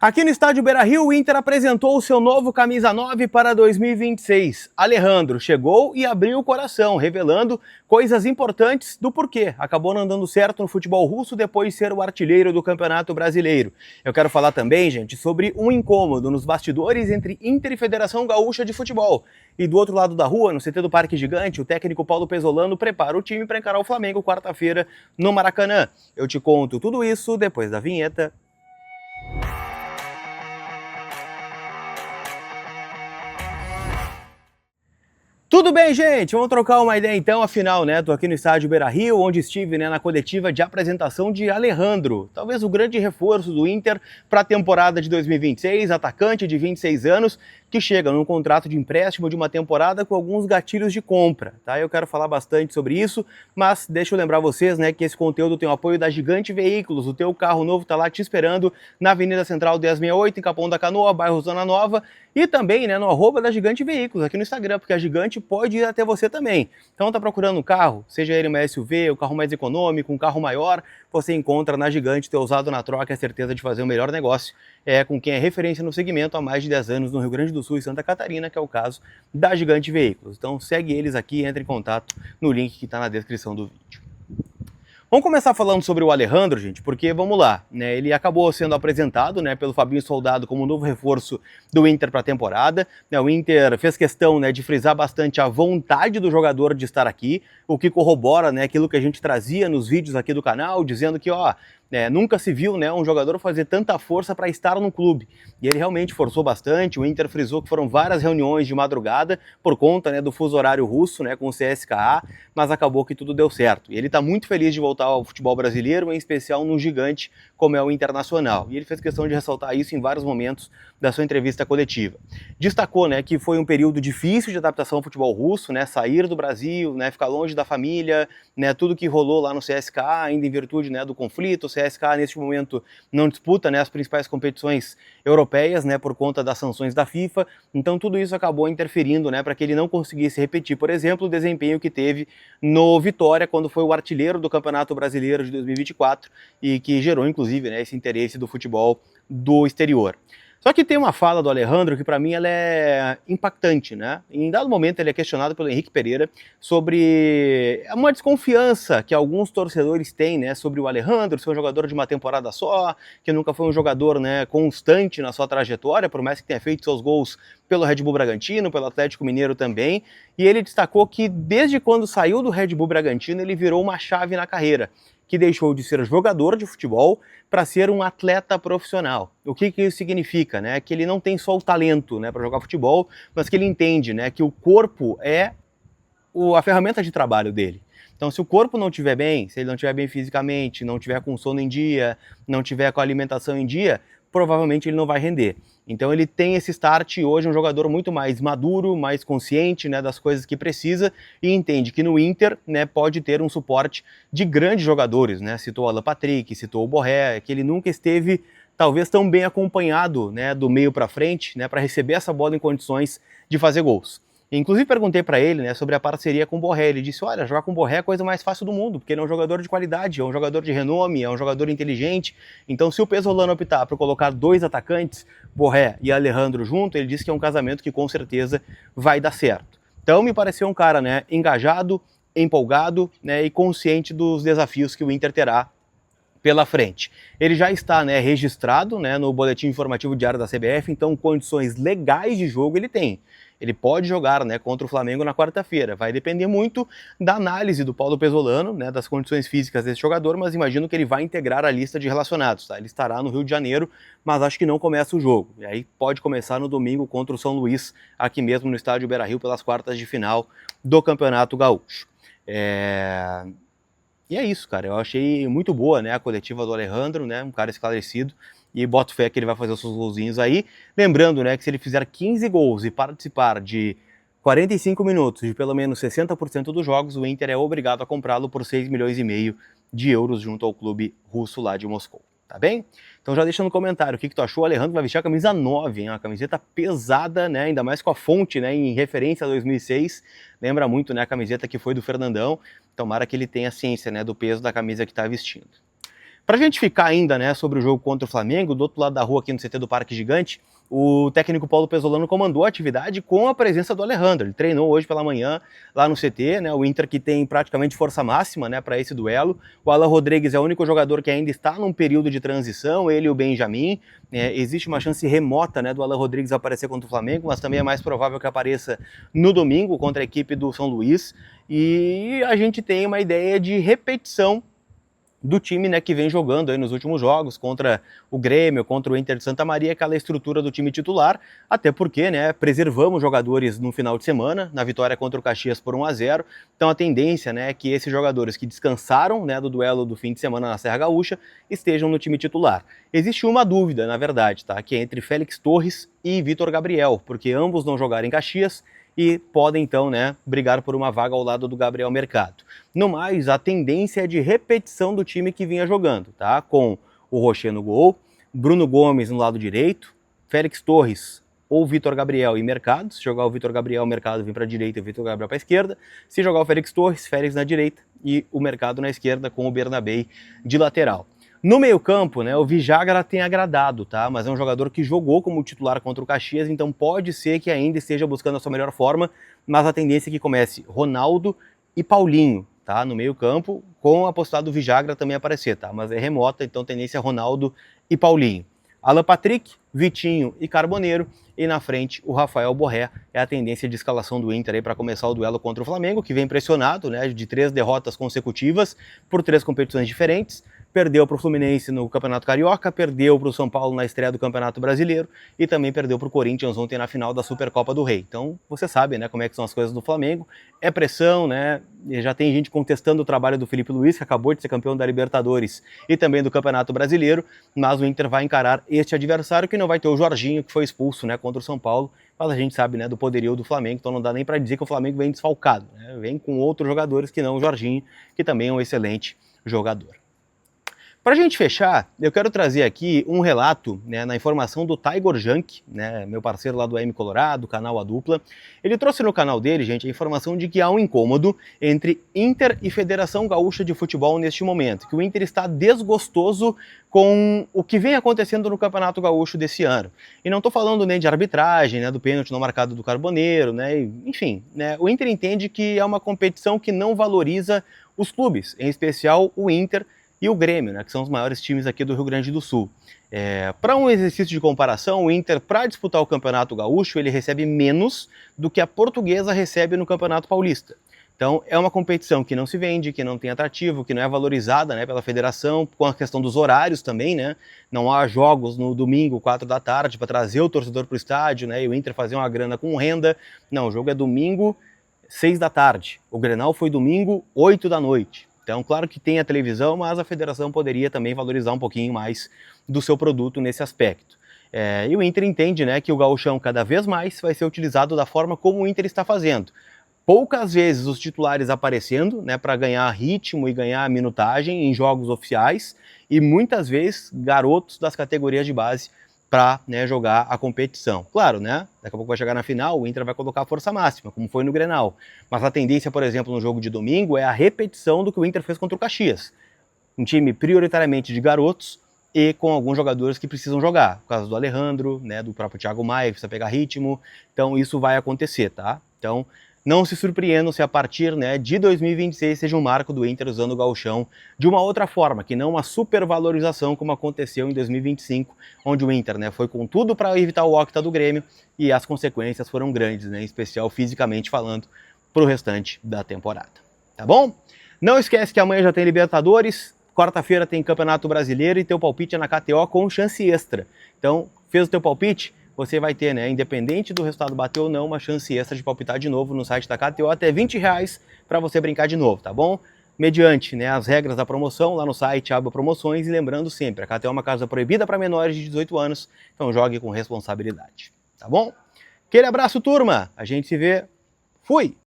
Aqui no estádio Beira-Rio, o Inter apresentou o seu novo camisa 9 para 2026. Alejandro chegou e abriu o coração, revelando coisas importantes do porquê acabou não dando certo no futebol russo depois de ser o artilheiro do Campeonato Brasileiro. Eu quero falar também, gente, sobre um incômodo nos bastidores entre Inter e Federação Gaúcha de Futebol. E do outro lado da rua, no CT do Parque Gigante, o técnico Paulo Pesolano prepara o time para encarar o Flamengo quarta-feira no Maracanã. Eu te conto tudo isso depois da vinheta. Tudo bem, gente? Vamos trocar uma ideia então, afinal, né? Tô aqui no estádio Beira-Rio, onde estive, né, na coletiva de apresentação de Alejandro, talvez o grande reforço do Inter para a temporada de 2026, atacante de 26 anos, que chega num contrato de empréstimo de uma temporada com alguns gatilhos de compra, tá? Eu quero falar bastante sobre isso, mas deixa eu lembrar vocês, né, que esse conteúdo tem o apoio da Gigante Veículos. O teu carro novo tá lá te esperando na Avenida Central 1068, em Capão da Canoa, bairro Zona Nova, e também, né, no @ da Gigante Veículos, aqui no Instagram, porque a Gigante pode ir até você também. Então tá procurando um carro, seja ele uma SUV, o carro mais econômico, um carro maior, você encontra na Gigante. Ter usado na troca é certeza de fazer o melhor negócio. É com quem é referência no segmento há mais de 10 anos no Rio Grande do Sul e Santa Catarina, que é o caso da Gigante Veículos. Então segue eles aqui, entre em contato no link que está na descrição do vídeo. Vamos começar falando sobre o Alejandro, gente, porque vamos lá, né? Ele acabou sendo apresentado, né, pelo Fabinho Soldado como um novo reforço do Inter para a temporada. Né, o Inter fez questão, né, de frisar bastante a vontade do jogador de estar aqui, o que corrobora, né, aquilo que a gente trazia nos vídeos aqui do canal, dizendo que, nunca se viu, né, um jogador fazer tanta força para estar no clube. E ele realmente forçou bastante. O Inter frisou que foram várias reuniões de madrugada por conta, né, do fuso horário russo, né, com o CSKA, mas acabou que tudo deu certo. E ele está muito feliz de voltar ao futebol brasileiro, em especial no gigante como é o Internacional. E ele fez questão de ressaltar isso em vários momentos da sua entrevista coletiva. Destacou, né, que foi um período difícil de adaptação ao futebol russo, né, sair do Brasil, né, ficar longe da família, né, tudo que rolou lá no CSKA, ainda em virtude, né, do conflito. O CSKA neste momento não disputa, né, as principais competições europeias, né, por conta das sanções da FIFA. Então tudo isso acabou interferindo, né, para que ele não conseguisse repetir, por exemplo, o desempenho que teve no Vitória quando foi o artilheiro do Campeonato Brasileiro de 2024 e que gerou, inclusive, né, esse interesse do futebol do exterior. Só que tem uma fala do Alejandro que para mim ela é impactante, né? Em dado momento ele é questionado pelo Henrique Pereira sobre uma desconfiança que alguns torcedores têm, né, sobre o Alejandro ser um jogador de uma temporada só, que nunca foi um jogador, né, constante na sua trajetória, por mais que tenha feito seus gols pelo Red Bull Bragantino, pelo Atlético Mineiro também. E ele destacou que desde quando saiu do Red Bull Bragantino ele virou uma chave na carreira, que deixou de ser jogador de futebol para ser um atleta profissional. O que isso significa? Né? Que ele não tem só o talento, né, para jogar futebol, mas que ele entende, né, que o corpo é a ferramenta de trabalho dele. Então, se o corpo não estiver bem, se ele não estiver bem fisicamente, não estiver com sono em dia, não estiver com a alimentação em dia, provavelmente ele não vai render. Então ele tem esse start e hoje é um jogador muito mais maduro, mais consciente, né, das coisas que precisa e entende que no Inter, né, pode ter um suporte de grandes jogadores, né? Citou o Alan Patrick, citou o Borré, que ele nunca esteve talvez tão bem acompanhado, né, do meio para frente, né, para receber essa bola em condições de fazer gols. Inclusive perguntei para ele, né, sobre a parceria com o Borré. Ele disse, olha, jogar com o Borré é a coisa mais fácil do mundo, porque ele é um jogador de qualidade, é um jogador de renome, é um jogador inteligente. Então se o Pesolano optar por colocar dois atacantes, Borré e Alejandro junto, ele disse que é um casamento que com certeza vai dar certo. Então me pareceu um cara, né, engajado, empolgado, né, e consciente dos desafios que o Inter terá pela frente. Ele já está, né, registrado, né, no boletim informativo diário da CBF, então condições legais de jogo ele tem. Ele pode jogar, né, contra o Flamengo na quarta-feira. Vai depender muito da análise do Paulo Pesolano, né, das condições físicas desse jogador, mas imagino que ele vai integrar a lista de relacionados. Tá? Ele estará no Rio de Janeiro, mas acho que não começa o jogo. E aí pode começar no domingo contra o São Luís, aqui mesmo no estádio Beira-Rio, pelas quartas de final do Campeonato Gaúcho. E é isso, cara. Eu achei muito boa, né, a coletiva do Alejandro, né, um cara esclarecido. E boto fé que ele vai fazer os seus golzinhos aí. Lembrando, né, que se ele fizer 15 gols e participar de 45 minutos de pelo menos 60% dos jogos, o Inter é obrigado a comprá-lo por 6,5 milhões de euros junto ao clube russo lá de Moscou. Tá bem? Então já deixa no comentário o que tu achou. O Alejandro vai vestir a camisa 9, hein? Uma camiseta pesada, né? Ainda mais com a fonte, né, em referência a 2006. Lembra muito, né, a camiseta que foi do Fernandão. Tomara que ele tenha ciência, né, do peso da camisa que está vestindo. Para a gente ficar ainda, né, sobre o jogo contra o Flamengo, do outro lado da rua aqui no CT do Parque Gigante, o técnico Paulo Pesolano comandou a atividade com a presença do Alejandro. Ele treinou hoje pela manhã lá no CT, né, o Inter que tem praticamente força máxima, né, para esse duelo. O Alan Rodrigues é o único jogador que ainda está num período de transição, ele e o Benjamin. Existe uma chance remota, né, do Alan Rodrigues aparecer contra o Flamengo, mas também é mais provável que apareça no domingo contra a equipe do São Luís. E a gente tem uma ideia de repetição do time, né, que vem jogando aí nos últimos jogos contra o Grêmio, contra o Inter de Santa Maria, aquela estrutura do time titular, até porque, né, preservamos jogadores no final de semana, na vitória contra o Caxias por 1-0, então a tendência, né, é que esses jogadores que descansaram, né, do duelo do fim de semana na Serra Gaúcha, estejam no time titular. Existe uma dúvida, na verdade, tá, que é entre Félix Torres e Vitor Gabriel, porque ambos não jogaram em Caxias, e podem, então, né, brigar por uma vaga ao lado do Gabriel Mercado. No mais, a tendência é de repetição do time que vinha jogando, tá? Com o Rocher no gol, Bruno Gomes no lado direito, Félix Torres ou Vitor Gabriel e Mercado. Se jogar o Vitor Gabriel, o Mercado vem para a direita e o Vitor Gabriel para a esquerda. Se jogar o Félix Torres, Félix na direita e o Mercado na esquerda com o Bernabei de lateral. No meio-campo, né, o Vijagra tem agradado, tá? Mas é um jogador que jogou como titular contra o Caxias, então pode ser que ainda esteja buscando a sua melhor forma, mas a tendência é que comece Ronaldo e Paulinho, tá? No meio-campo, com a possibilidade do Vijagra também aparecer, tá? Mas é remota, então tendência é Ronaldo e Paulinho. Alan Patrick, Vitinho e Carboneiro, e na frente o Rafael Borré. É a tendência de escalação do Inter aí para começar o duelo contra o Flamengo, que vem pressionado, né, de 3 derrotas consecutivas por 3 competições diferentes. Perdeu para o Fluminense no Campeonato Carioca, perdeu para o São Paulo na estreia do Campeonato Brasileiro e também perdeu para o Corinthians ontem na final da Supercopa do Rei. Então, você sabe, né, como é que são as coisas do Flamengo. É pressão, né? E já tem gente contestando o trabalho do Felipe Luiz, que acabou de ser campeão da Libertadores e também do Campeonato Brasileiro, mas o Inter vai encarar este adversário que não vai ter o Jorginho, que foi expulso, né, contra o São Paulo, mas a gente sabe, né, do poderio do Flamengo, então não dá nem para dizer que o Flamengo vem desfalcado, né? Vem com outros jogadores que não o Jorginho, que também é um excelente jogador. Para a gente fechar, eu quero trazer aqui um relato, né, na informação do Tiger Junk, né, meu parceiro lá do AM Colorado, canal A Dupla. Ele trouxe no canal dele, gente, a informação de que há um incômodo entre Inter e Federação Gaúcha de Futebol neste momento, que o Inter está desgostoso com o que vem acontecendo no Campeonato Gaúcho desse ano. E não estou falando nem de arbitragem, né, do pênalti não marcado do Carboneiro, né, enfim, né, o Inter entende que é uma competição que não valoriza os clubes, em especial o Inter e o Grêmio, né, que são os maiores times aqui do Rio Grande do Sul. Para um exercício de comparação, o Inter, para disputar o Campeonato Gaúcho, ele recebe menos do que a Portuguesa recebe no Campeonato Paulista. Então, é uma competição que não se vende, que não tem atrativo, que não é valorizada, né, pela federação, com a questão dos horários também, né? Não há jogos no domingo, 4 da tarde, para trazer o torcedor para o estádio, né, e o Inter fazer uma grana com renda. Não, o jogo é domingo, 6 da tarde. O Grenal foi domingo, 8 da noite. Então, claro que tem a televisão, mas a federação poderia também valorizar um pouquinho mais do seu produto nesse aspecto. E o Inter entende, né, que o gauchão cada vez mais vai ser utilizado da forma como o Inter está fazendo. Poucas vezes os titulares aparecendo, né, para ganhar ritmo e ganhar minutagem em jogos oficiais, e muitas vezes garotos das categorias de base para, né, jogar a competição. Claro, né, daqui a pouco vai chegar na final, o Inter vai colocar a força máxima, como foi no Grenal. Mas a tendência, por exemplo, no jogo de domingo é a repetição do que o Inter fez contra o Caxias. Um time prioritariamente de garotos e com alguns jogadores que precisam jogar. No caso do Alejandro, né, do próprio Thiago Maia, que precisa pegar ritmo. Então isso vai acontecer, tá? Então não se surpreendam se a partir, né, de 2026 seja um marco do Inter usando o gauchão de uma outra forma, que não uma supervalorização como aconteceu em 2025, onde o Inter, né, foi com tudo para evitar o octa do Grêmio e as consequências foram grandes, né, em especial fisicamente falando, para o restante da temporada. Tá bom? Não esquece que amanhã já tem Libertadores, quarta-feira tem Campeonato Brasileiro e teu palpite é na KTO com chance extra. Então, fez o teu palpite? Você vai ter, né, independente do resultado bater ou não, uma chance extra de palpitar de novo no site da KTO, até R$20 para você brincar de novo, tá bom? Mediante, né, as regras da promoção, lá no site, aba promoções, e lembrando sempre, a KTO é uma casa proibida para menores de 18 anos, então jogue com responsabilidade, tá bom? Aquele abraço, turma! A gente se vê. Fui!